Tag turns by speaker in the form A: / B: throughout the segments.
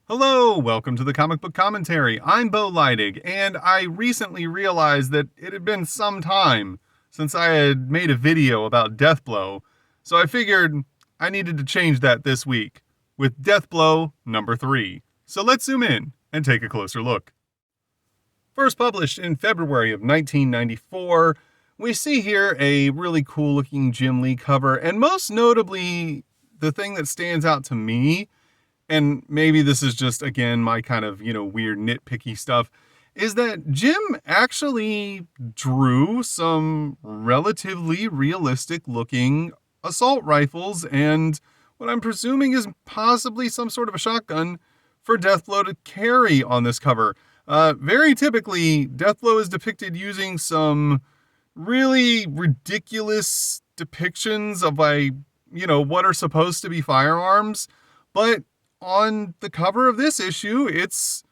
A: Hello, welcome to the Comic Book Commentary. I'm Bo Leidig, and I recently realized that it had been some time since I had made a video about Deathblow, so I figured I needed to change that this week with Deathblow number 3. So let's zoom in and take a closer look. First published in February of 1994, we see here a really cool looking Jim Lee cover, and most notably, the thing that stands out to me, and maybe this is just, again, my kind of, weird nitpicky stuff, is that Jim actually drew some relatively realistic looking assault rifles and what I'm presuming is possibly some sort of a shotgun for Deathblow to carry on this cover. Very typically, Deathblow is depicted using some really ridiculous depictions of what are supposed to be firearms, but on the cover of this issue, it's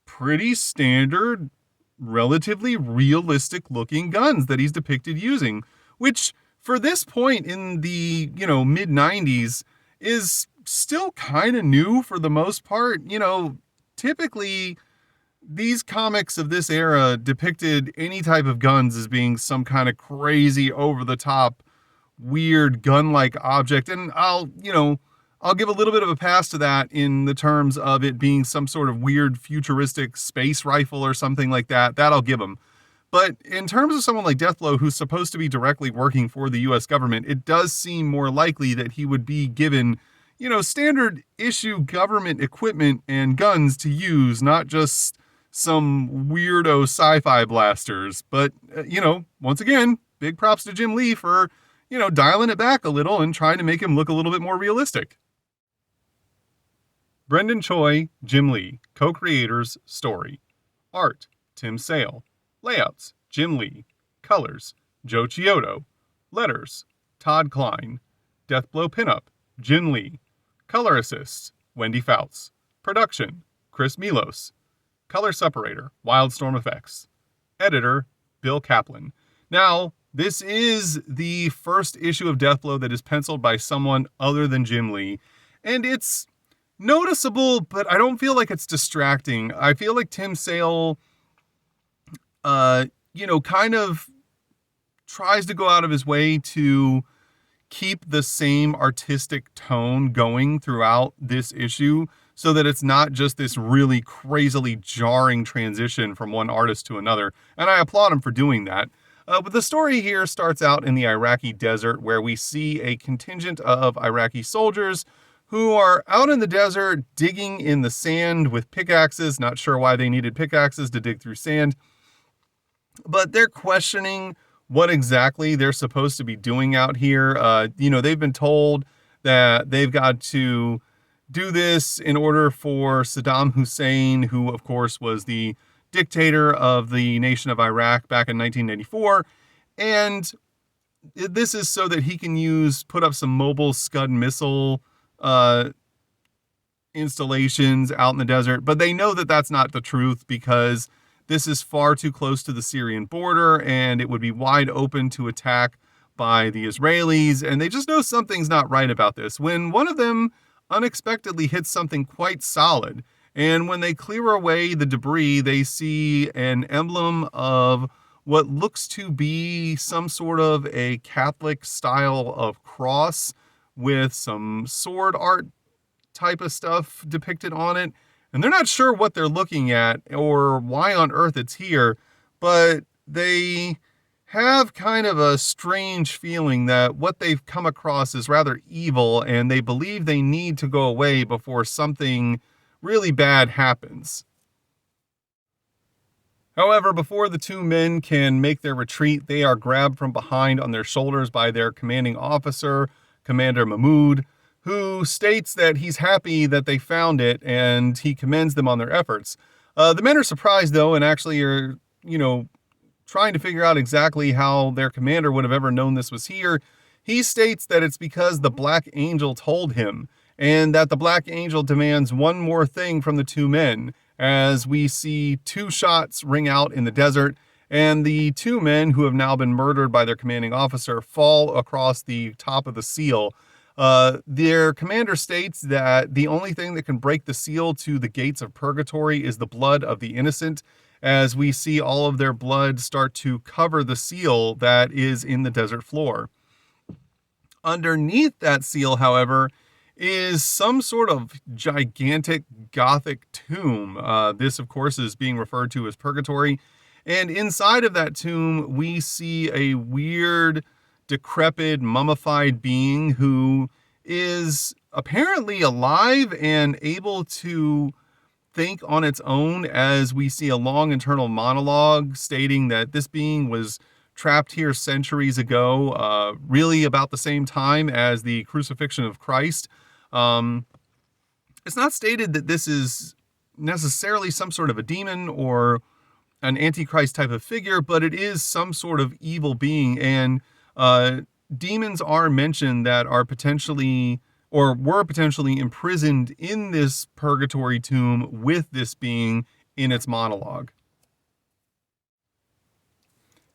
A: pretty standard, relatively realistic looking guns that he's depicted using, which for this point in the, mid 90s is still kind of new for the most part. Typically these comics of this era depicted any type of guns as being some kind of crazy over the top weird gun-like object. And I'll give a little bit of a pass to that in the terms of it being some sort of weird futuristic space rifle or something like that. That I'll give them. But in terms of someone like Deathblow, who's supposed to be directly working for the US government, it does seem more likely that he would be given, standard issue government equipment and guns to use, not just some weirdo sci-fi blasters. But, once again, big props to Jim Lee for, dialing it back a little and trying to make him look a little bit more realistic. Brendan Choi, Jim Lee, co-creators, story. Art, Tim Sale. Layouts, Jim Lee. Colors, Joe Chiodo. Letters, Todd Klein. Deathblow pinup, Jim Lee. Color assists, Wendy Fouts. Production, Chris Milos. Color separator, Wildstorm Effects. Editor, Bill Kaplan. Now, this is the first issue of Deathblow that is penciled by someone other than Jim Lee, and it's noticeable, but I don't feel like it's distracting. I feel like Tim Sale, kind of tries to go out of his way to keep the same artistic tone going throughout this issue so that it's not just this really crazily jarring transition from one artist to another. And I applaud him for doing that. But the story here starts out in the Iraqi desert where we see a contingent of Iraqi soldiers who are out in the desert digging in the sand with pickaxes. Not sure why they needed pickaxes to dig through sand, but they're questioning what exactly they're supposed to be doing out here. They've been told that they've got to do this in order for Saddam Hussein, who of course was the dictator of the nation of Iraq back in 1994. And this is so that he can put up some mobile Scud missile installations out in the desert, but they know that that's not the truth because this is far too close to the Syrian border and it would be wide open to attack by the Israelis, and they just know something's not right about this when one of them unexpectedly hits something quite solid. And when they clear away the debris, they see an emblem of what looks to be some sort of a Catholic style of cross with some sword art type of stuff depicted on it. And they're not sure what they're looking at or why on earth it's here, but they have kind of a strange feeling that what they've come across is rather evil and they believe they need to go away before something really bad happens. However, before the two men can make their retreat, they are grabbed from behind on their shoulders by their commanding officer, Commander Mahmoud, who states that he's happy that they found it and he commends them on their efforts. The men are surprised though and actually are, trying to figure out exactly how their commander would have ever known this was here. He states that it's because the Black Angel told him, and that the Black Angel demands one more thing from the two men, as we see two shots ring out in the desert, and the two men who have now been murdered by their commanding officer fall across the top of the seal. Their commander states that the only thing that can break the seal to the gates of purgatory is the blood of the innocent, as we see all of their blood start to cover the seal that is in the desert floor. Underneath that seal, however, is some sort of gigantic Gothic tomb. This, of course, is being referred to as purgatory. And inside of that tomb, we see a weird, decrepit, mummified being who is apparently alive and able to think on its own, as we see a long internal monologue stating that this being was trapped here centuries ago, really about the same time as the crucifixion of Christ. It's not stated that this is necessarily some sort of a demon or an antichrist type of figure, but it is some sort of evil being. And demons are mentioned that are potentially or were potentially imprisoned in this purgatory tomb with this being in its monologue.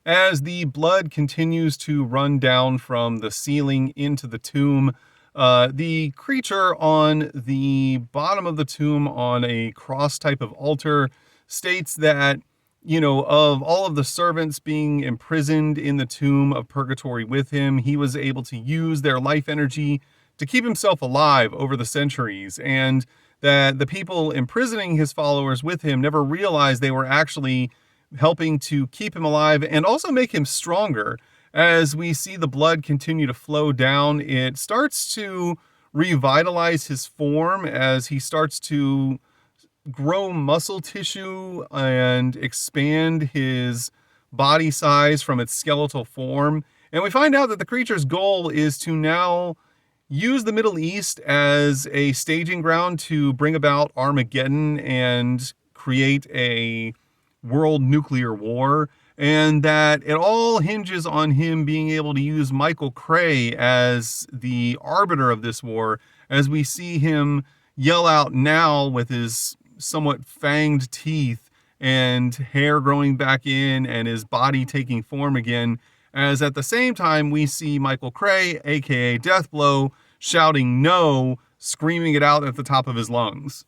A: As the blood continues to run down from the ceiling into the tomb, the creature on the bottom of the tomb on a cross type of altar states that, of all of the servants being imprisoned in the tomb of purgatory with him, he was able to use their life energy to keep himself alive over the centuries, and that the people imprisoning his followers with him never realized they were actually helping to keep him alive and also make him stronger. As we see the blood continue to flow down, it starts to revitalize his form as he starts to grow muscle tissue and expand his body size from its skeletal form. And we find out that the creature's goal is to now use the Middle East as a staging ground to bring about Armageddon and create a world nuclear war, and that it all hinges on him being able to use Michael Cray as the arbiter of this war, as we see him yell out now with his somewhat fanged teeth and hair growing back in and his body taking form again, as at the same time we see Michael Cray, aka Deathblow, shouting no, screaming it out at the top of his lungs.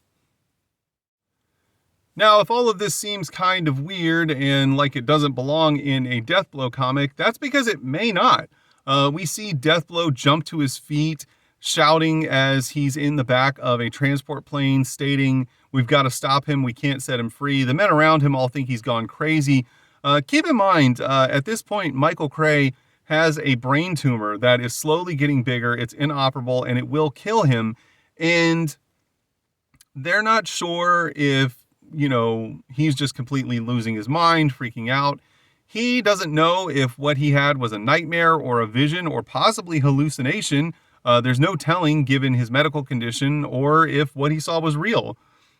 A: Now, if all of this seems kind of weird and like it doesn't belong in a Deathblow comic, that's because it may not. We see Deathblow jump to his feet, shouting as he's in the back of a transport plane, stating, "We've got to stop him, we can't set him free." The men around him all think he's gone crazy. Keep in mind, at this point, Michael Cray has a brain tumor that is slowly getting bigger, it's inoperable, and it will kill him. And they're not sure if he's just completely losing his mind, freaking out. He doesn't know if what he had was a nightmare or a vision or possibly hallucination. There's no telling given his medical condition or if what he saw was real.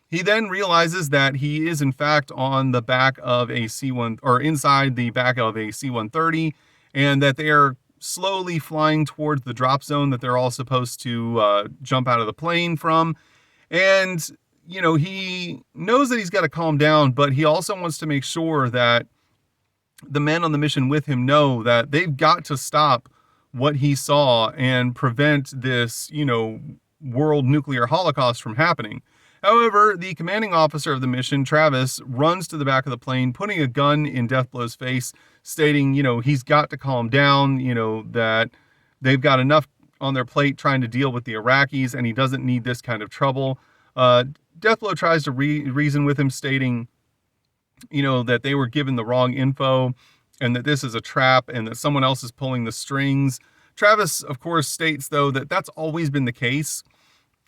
A: He then realizes that he is in fact on the back of a C-1 or inside the back of a C-130, and that they are slowly flying towards the drop zone that they're all supposed to jump out of the plane from. And he knows that he's got to calm down, but he also wants to make sure that the men on the mission with him know that they've got to stop what he saw and prevent this, world nuclear holocaust from happening. However, the commanding officer of the mission, Travis, runs to the back of the plane, putting a gun in Deathblow's face, stating, he's got to calm down, that they've got enough on their plate trying to deal with the Iraqis, and he doesn't need this kind of trouble. Deathblow tries to reason with him, stating, that they were given the wrong info and that this is a trap and that someone else is pulling the strings. Travis, of course, states, though, that that's always been the case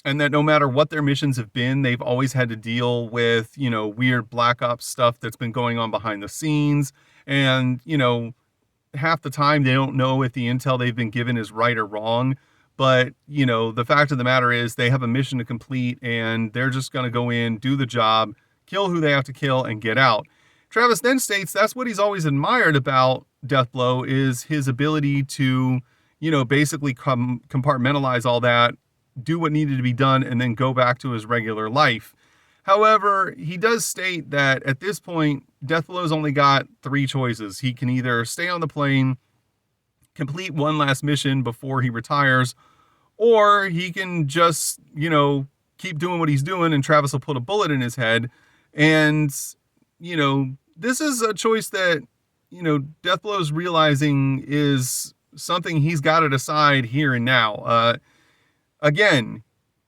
A: and that no matter what their missions have been, they've always had to deal with, weird black ops stuff that's been going on behind the scenes. And, half the time they don't know if the intel they've been given is right or wrong. But, the fact of the matter is they have a mission to complete and they're just going to go in, do the job, kill who they have to kill, and get out. Travis then states that's what he's always admired about Deathblow is his ability to, basically compartmentalize all that, do what needed to be done, and then go back to his regular life. However, he does state that at this point, Deathblow's only got three choices. He can either stay on the plane, complete one last mission before he retires, or he can just, keep doing what he's doing and Travis will put a bullet in his head. And, this is a choice that, Deathblow's realizing is something he's got to decide here and now. Again,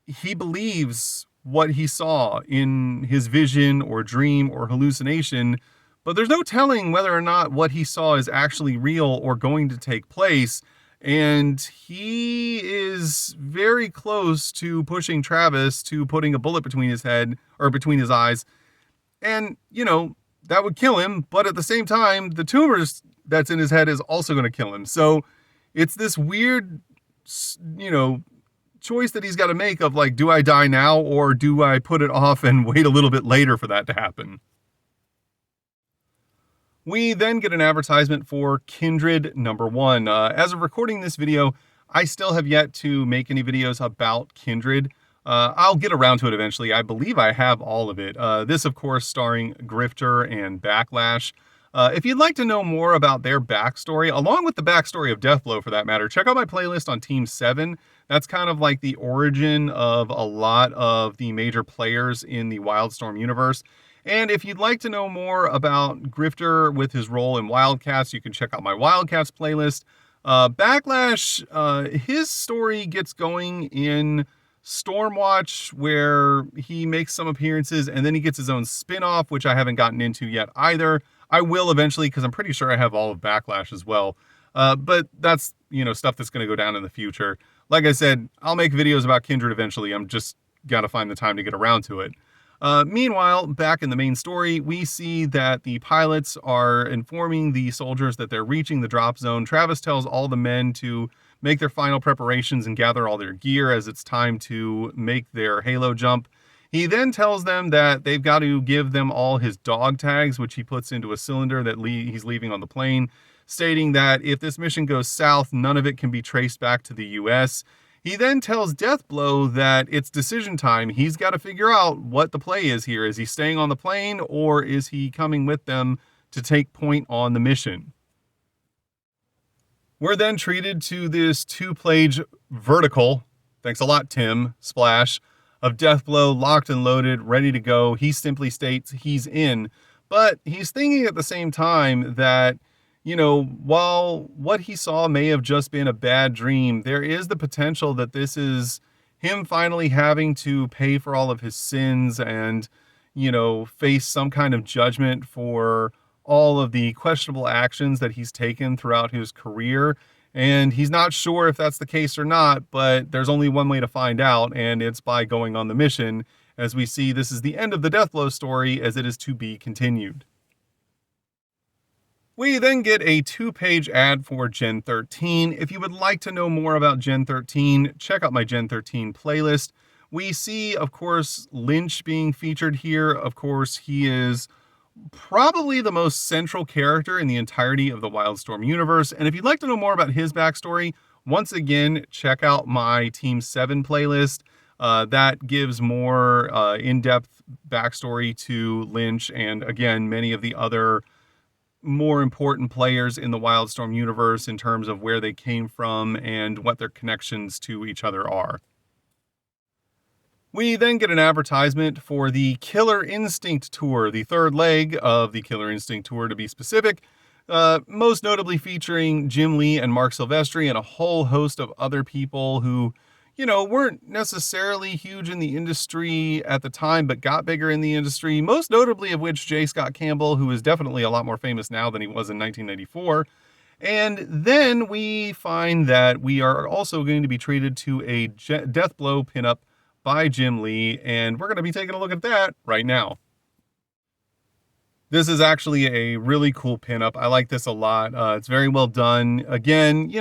A: he believes what he saw in his vision or dream or hallucination, but there's no telling whether or not what he saw is actually real or going to take place. And he is very close to pushing Travis to putting a bullet between his head or between his eyes. And, that would kill him. But at the same time, the tumors that's in his head is also going to kill him. So it's this weird, choice that he's got to make of like, do I die now or do I put it off and wait a little bit later for that to happen? We then get an advertisement for Kindred #1. As of recording this video, I still have yet to make any videos about Kindred. I'll get around to it eventually. I believe I have all of it. This, of course, starring Grifter and Backlash. If you'd like to know more about their backstory, along with the backstory of Deathblow for that matter, check out my playlist on Team 7. That's kind of like the origin of a lot of the major players in the Wildstorm universe. And if you'd like to know more about Grifter with his role in Wildcats, you can check out my Wildcats playlist. Backlash, his story gets going in Stormwatch, where he makes some appearances and then he gets his own spin-off, which I haven't gotten into yet either. I will eventually, because I'm pretty sure I have all of Backlash as well. But that's, stuff that's going to go down in the future. Like I said, I'll make videos about Kindred eventually. I'm just got to find the time to get around to it. Meanwhile, back in the main story, we see that the pilots are informing the soldiers that they're reaching the drop zone. Travis tells all the men to make their final preparations and gather all their gear as it's time to make their halo jump. He then tells them that they've got to give them all his dog tags, which he puts into a cylinder that he's leaving on the plane, stating that if this mission goes south, none of it can be traced back to the US. He then tells Deathblow that it's decision time. He's got to figure out what the play is here. Is he staying on the plane or is he coming with them to take point on the mission? We're then treated to this 2-page vertical, thanks a lot, Tim, splash, of Deathblow locked and loaded, ready to go. He simply states he's in, but he's thinking at the same time that, while what he saw may have just been a bad dream, there is the potential that this is him finally having to pay for all of his sins and, face some kind of judgment for all of the questionable actions that he's taken throughout his career. And he's not sure if that's the case or not, but there's only one way to find out, and it's by going on the mission. As we see, this is the end of the Deathblow story, as it is to be continued. We then get a 2-page ad for Gen 13. If you would like to know more about Gen 13, check out my Gen 13 playlist. We see, of course, Lynch being featured here. Of course, he is probably the most central character in the entirety of the Wildstorm universe. And if you'd like to know more about his backstory, once again, check out my Team 7 playlist. That gives more in-depth backstory to Lynch and, again, many of the other more important players in the Wildstorm universe in terms of where they came from and what their connections to each other are. We then get an advertisement for the Killer Instinct Tour, the third leg of the Killer Instinct Tour to be specific, most notably featuring Jim Lee and Mark Silvestri and a whole host of other people who, weren't necessarily huge in the industry at the time, but got bigger in the industry, most notably of which J. Scott Campbell, who is definitely a lot more famous now than he was in 1994. And then we find that we are also going to be treated to a Deathblow pinup by Jim Lee, and we're going to be taking a look at that right now. This is actually a really cool pinup. I like this a lot. It's very well done. Again,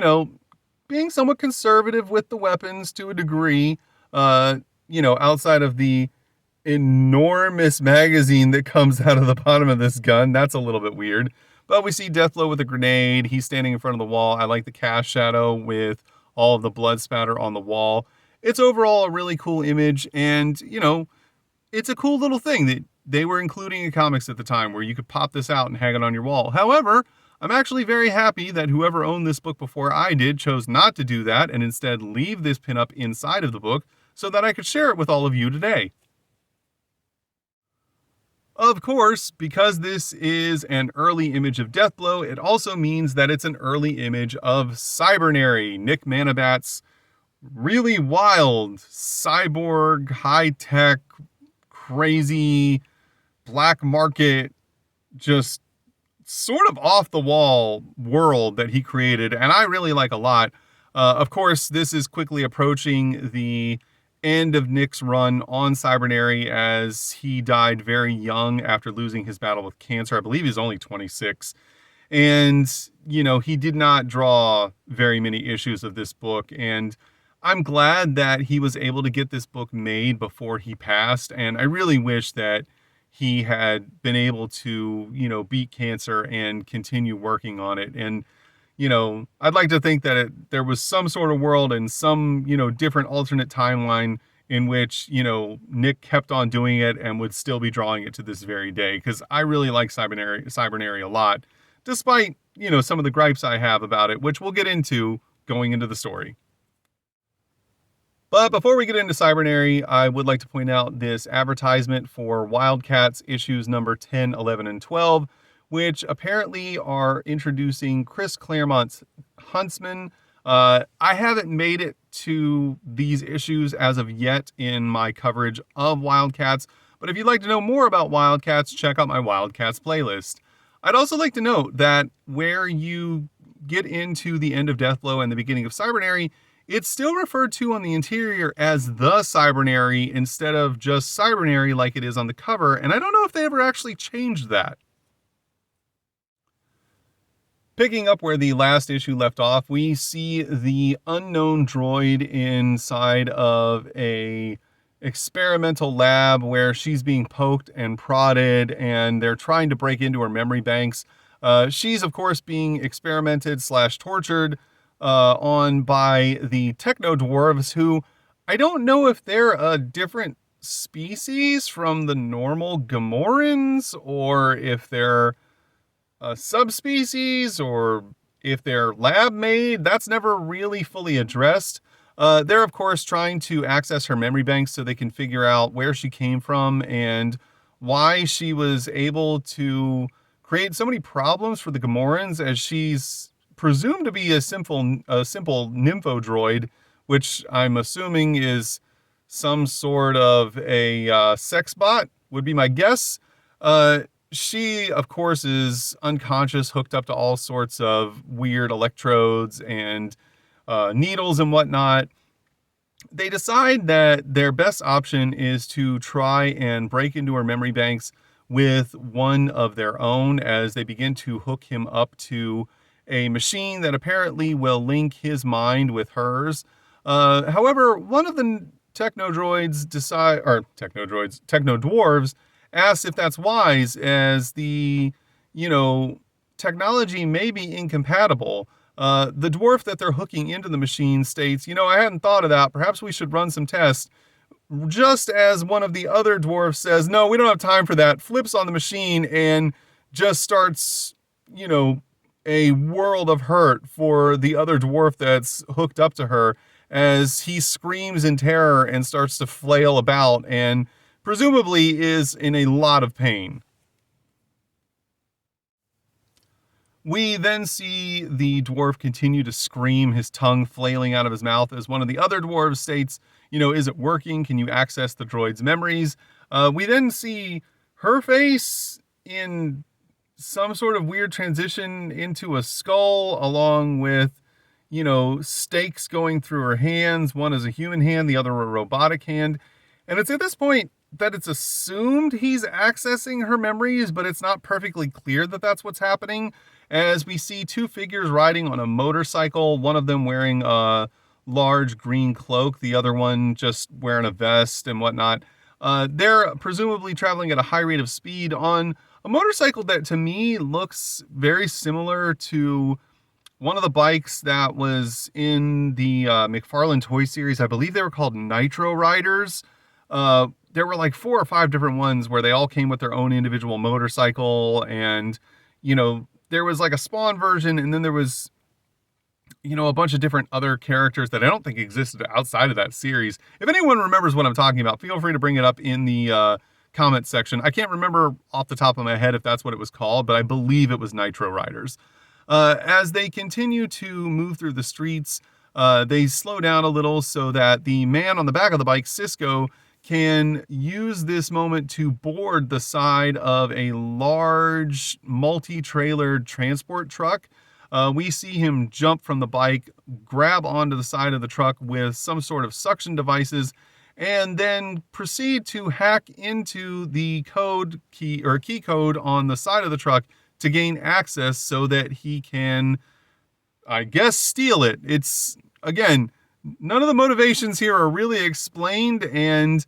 A: being somewhat conservative with the weapons to a degree, outside of the enormous magazine that comes out of the bottom of this gun. That's a little bit weird. But we see Deathblow with a grenade. He's standing in front of the wall. I like the cast shadow with all of the blood spatter on the wall. It's overall a really cool image, and, it's a cool little thing that they were including in comics at the time where you could pop this out and hang it on your wall. However, I'm actually very happy that whoever owned this book before I did chose not to do that and instead leave this pinup inside of the book so that I could share it with all of you today. Of course, because this is an early image of Deathblow, it also means that it's an early image of Cybernary, Nick Manabat's really wild, cyborg, high-tech, crazy, black market, just sort of off-the-wall world that he created, and I really like a lot. Of course, this is quickly approaching the end of Nick's run on Cybernary, as he died very young after losing his battle with cancer. I believe he's only 26. And, he did not draw very many issues of this book. And I'm glad that he was able to get this book made before he passed. And I really wish that he had been able to, beat cancer and continue working on it. And, I'd like to think that there was some sort of world and some, different alternate timeline in which, Nick kept on doing it and would still be drawing it to this very day. Because I really like Cybernary a lot, despite, some of the gripes I have about it, which we'll get into going into the story. But before we get into Cybernary, I would like to point out this advertisement for Wildcats issues number 10, 11, and 12, which apparently are introducing Chris Claremont's Huntsman. I haven't made it to these issues as of yet in my coverage of Wildcats, but if you'd like to know more about Wildcats, check out my Wildcats playlist. I'd also like to note that where you get into the end of Deathblow and the beginning of Cybernary, it's still referred to on the interior as the Cybernary instead of just Cybernary like it is on the cover, and I don't know if they ever actually changed that. Picking up where the last issue left off, we see the unknown droid inside of a experimental lab where she's being poked and prodded, and they're trying to break into her memory banks. She's, of course, being experimented / tortured on by the techno-dwarves, who I don't know if they're a different species from the normal Gamorreans, or if they're a subspecies, or if they're lab made. That's never really fully addressed. They're, of course, trying to access her memory banks so they can figure out where she came from and why she was able to create so many problems for the Gamorreans, as she's presumed to be a simple nympho droid, which I'm assuming is some sort of a sex bot, would be my guess. She, of course, is unconscious, hooked up to all sorts of weird electrodes and needles and whatnot. They decide that their best option is to try and break into her memory banks with one of their own, as they begin to hook him up to a machine that apparently will link his mind with hers. However, one of the techno-dwarves asks if that's wise, as the, technology may be incompatible. The dwarf that they're hooking into the machine states, I hadn't thought of that. Perhaps we should run some tests. Just as one of the other dwarfs says, no, we don't have time for that, flips on the machine and just starts, a world of hurt for the other dwarf that's hooked up to her, as he screams in terror and starts to flail about and presumably is in a lot of pain. We then see the dwarf continue to scream, his tongue flailing out of his mouth, as one of the other dwarves states, is it working? Can you access the droid's memories? We then see her face in some sort of weird transition into a skull, along with, stakes going through her hands. One is a human hand, the other a robotic hand. And it's at this point that it's assumed he's accessing her memories, but it's not perfectly clear that that's what's happening, as we see two figures riding on a motorcycle, one of them wearing a large green cloak, the other one just wearing a vest and whatnot. They're presumably traveling at a high rate of speed on a motorcycle that to me looks very similar to one of the bikes that was in the McFarlane Toy Series. I believe they were called Nitro Riders. There were like 4 or 5 different ones where they all came with their own individual motorcycle, and there was like a Spawn version, and then there was, a bunch of different other characters that I don't think existed outside of that series. If anyone remembers what I'm talking about, feel free to bring it up in the comment section. I can't remember off the top of my head if that's what it was called, but I believe it was Nitro Riders. As they continue to move through the streets, they slow down a little so that the man on the back of the bike, Cisco, can use this moment to board the side of a large multi-trailered transport truck. We see him jump from the bike, grab onto the side of the truck with some sort of suction devices, and then proceed to hack into the key code on the side of the truck to gain access so that he can, I guess, steal it. It's, again, none of the motivations here are really explained, and,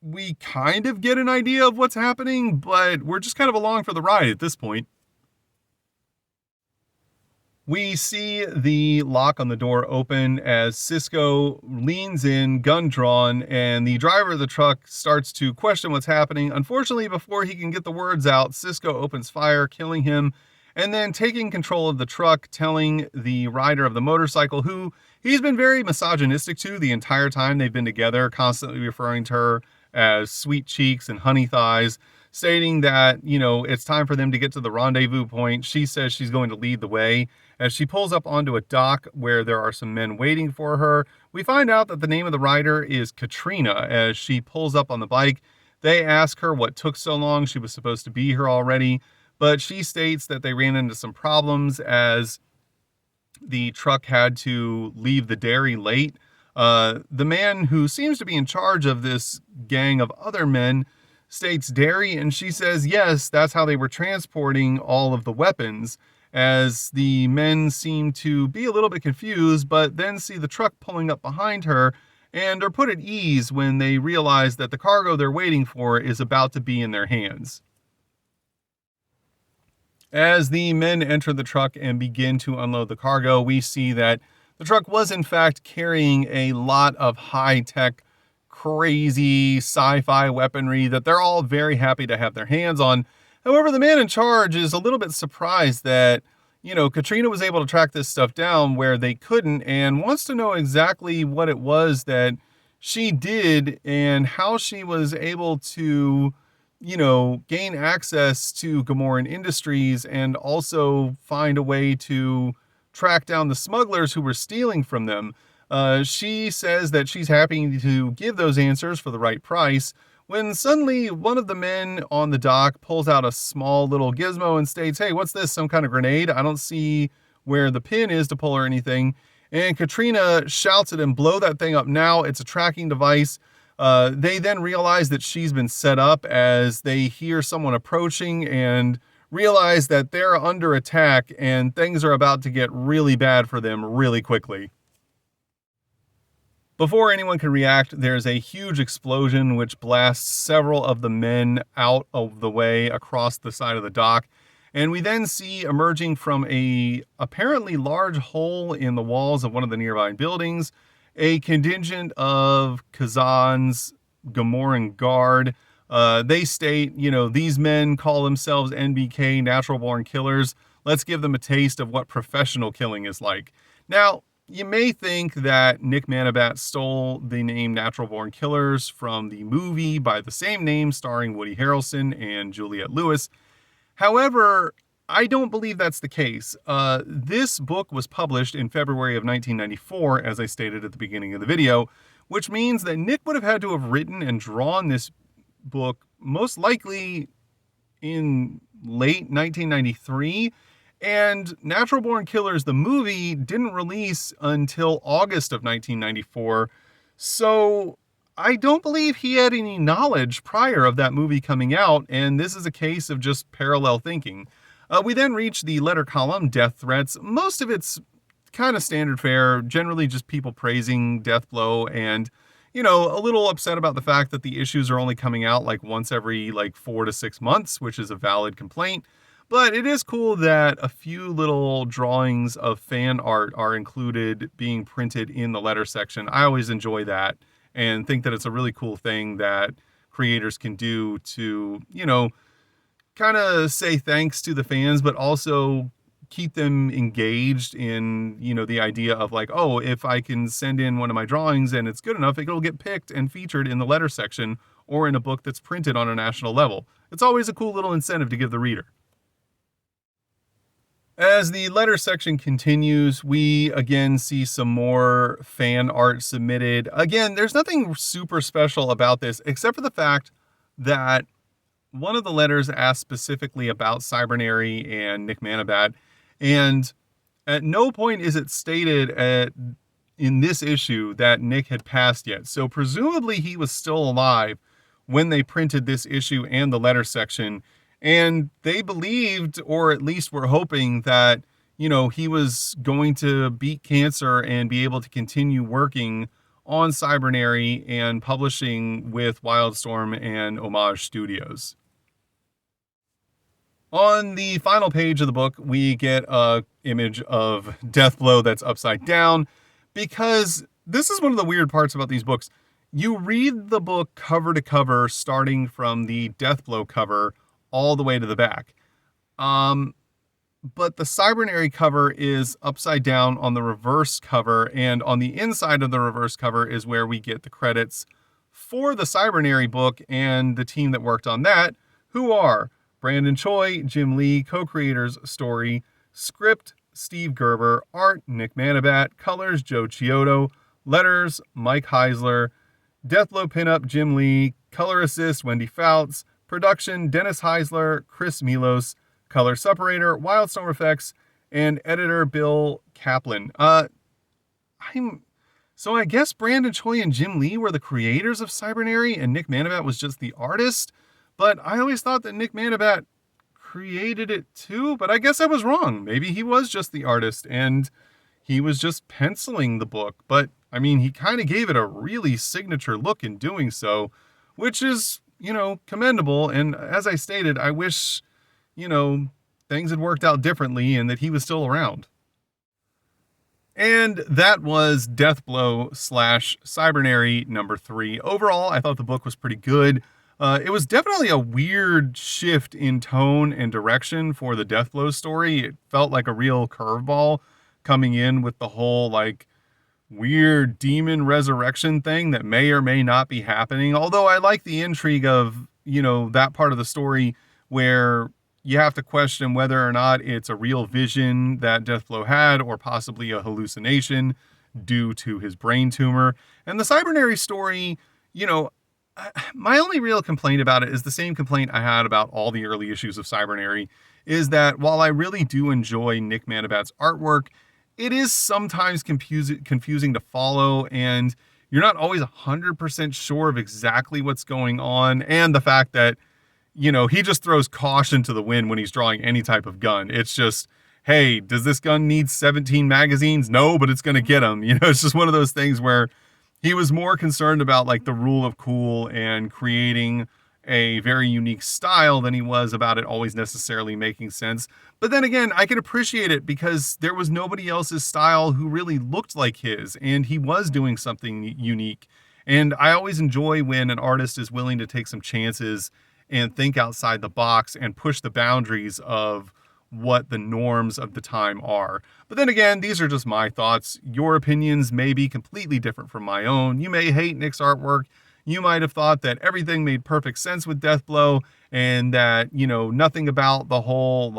A: we kind of get an idea of what's happening, but we're just kind of along for the ride at this point. We see the lock on the door open as Cisco leans in, gun drawn, and the driver of the truck starts to question what's happening. Unfortunately, before he can get the words out, Cisco opens fire, killing him, and then taking control of the truck, telling the rider of the motorcycle, who he's been very misogynistic to the entire time they've been together, constantly referring to her as sweet cheeks and honey thighs, stating that, it's time for them to get to the rendezvous point. She says she's going to lead the way. As she pulls up onto a dock where there are some men waiting for her, we find out that the name of the rider is Katrina. As she pulls up on the bike, they ask her what took so long. She was supposed to be here already, but she states that they ran into some problems as the truck had to leave the dairy late. The man who seems to be in charge of this gang of other men states dairy, and she says yes, that's how they were transporting all of the weapons. As the men seem to be a little bit confused, but then see the truck pulling up behind her and are put at ease when they realize that the cargo they're waiting for is about to be in their hands. As the men enter the truck and begin to unload the cargo, we see that the truck was in fact carrying a lot of high-tech, crazy sci-fi weaponry that they're all very happy to have their hands on. However, the man in charge is a little bit surprised that, Katrina was able to track this stuff down where they couldn't, and wants to know exactly what it was that she did and how she was able to, gain access to Gamoran Industries and also find a way to track down the smugglers who were stealing from them. She says that she's happy to give those answers for the right price, when suddenly one of the men on the dock pulls out a small little gizmo and states, "Hey, what's this? Some kind of grenade? I don't see where the pin is to pull or anything." And Katrina shouts at him, "Blow that thing up now. It's a tracking device." They then realize that she's been set up as they hear someone approaching and realize that they're under attack and things are about to get really bad for them really quickly. Before anyone can react, there's a huge explosion which blasts several of the men out of the way across the side of the dock. And we then see emerging from a apparently large hole in the walls of one of the nearby buildings, a contingent of Kazan's Gamoran Guard. They state, these men call themselves NBK, Natural Born Killers. Let's give them a taste of what professional killing is like. Now, you may think that Nick Manabat stole the name Natural Born Killers from the movie by the same name starring Woody Harrelson and Juliette Lewis. However, I don't believe that's the case. This book was published in February of 1994, as I stated at the beginning of the video, which means that Nick would have had to have written and drawn this book most likely in late 1993. And Natural Born Killers, the movie, didn't release until August of 1994. So I don't believe he had any knowledge prior of that movie coming out, and this is a case of just parallel thinking. We then reach the letter column, death threats. Most of it's kind of standard fare, generally just people praising Deathblow and, a little upset about the fact that the issues are only coming out like once every 4 to 6 months, which is a valid complaint. But it is cool that a few little drawings of fan art are included being printed in the letter section. I always enjoy that and think that it's a really cool thing that creators can do to, kind of say thanks to the fans, but also keep them engaged in, the idea of like, oh, if I can send in one of my drawings and it's good enough, it'll get picked and featured in the letter section or in a book that's printed on a national level. It's always a cool little incentive to give the reader. As the letter section continues, we again see some more fan art submitted. Again, there's nothing super special about this except for the fact that one of the letters asked specifically about Cybernary and Nick Manabat, and at no point is it stated in this issue that Nick had passed yet. So presumably he was still alive when they printed this issue and the letter section, and they believed, or at least were hoping, that, he was going to beat cancer and be able to continue working on Cybernary and publishing with Wildstorm and Homage Studios. On the final page of the book, we get a image of Deathblow that's upside down, because this is one of the weird parts about these books. You read the book cover to cover, starting from the Deathblow cover all the way to the back. But the Cybernary cover is upside down on the reverse cover, and on the inside of the reverse cover is where we get the credits for the Cybernary book and the team that worked on that, who are Brandon Choi, Jim Lee, co-creators, story, script, Steve Gerber, art, Nick Manabat, colors, Joe Chiodo, letters, Mike Heisler, Deathblow pinup, Jim Lee, color assist, Wendy Fouts, production, Dennis Heisler, Chris Milos, color separator, Wildstorm Effects, and editor, Bill Kaplan. So I guess Brandon Choi and Jim Lee were the creators of Cybernary and Nick Manabat was just the artist. But I always thought that Nick Manabat created it too, but I guess I was wrong. Maybe he was just the artist and he was just penciling the book. But I mean, he kind of gave it a really signature look in doing so, which is, commendable. And as I stated, I wish, things had worked out differently and that he was still around. And that was Deathblow / Cybernary number 3. Overall, I thought the book was pretty good. It was definitely a weird shift in tone and direction for the Deathblow story. It felt like a real curveball coming in with the whole, weird demon resurrection thing that may or may not be happening. Although I like the intrigue of, that part of the story where you have to question whether or not it's a real vision that Deathblow had or possibly a hallucination due to his brain tumor. And the Cybernary story, my only real complaint about it is the same complaint I had about all the early issues of Cybernary, is that while I really do enjoy Nick Manabat's artwork, it is sometimes confusing to follow, and you're not always 100% sure of exactly what's going on, and the fact that, he just throws caution to the wind when he's drawing any type of gun. It's just, hey, does this gun need 17 magazines? No, but it's going to get them. It's just one of those things where he was more concerned about the rule of cool and creating a very unique style than he was about it always necessarily making sense. But then again, I can appreciate it because there was nobody else's style who really looked like his, and he was doing something unique. And I always enjoy when an artist is willing to take some chances and think outside the box and push the boundaries of what the norms of the time are. But then again, these are just my thoughts. Your opinions may be completely different from my own. You may hate Nick's artwork. You might have thought that everything made perfect sense with Deathblow and that, nothing about the whole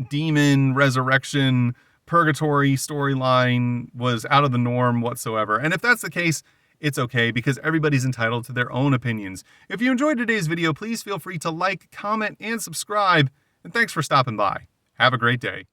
A: demon resurrection purgatory storyline was out of the norm whatsoever. And if that's the case, it's okay, because everybody's entitled to their own opinions. If you enjoyed today's video, please feel free to like, comment, and subscribe. And thanks for stopping by. Have a great day.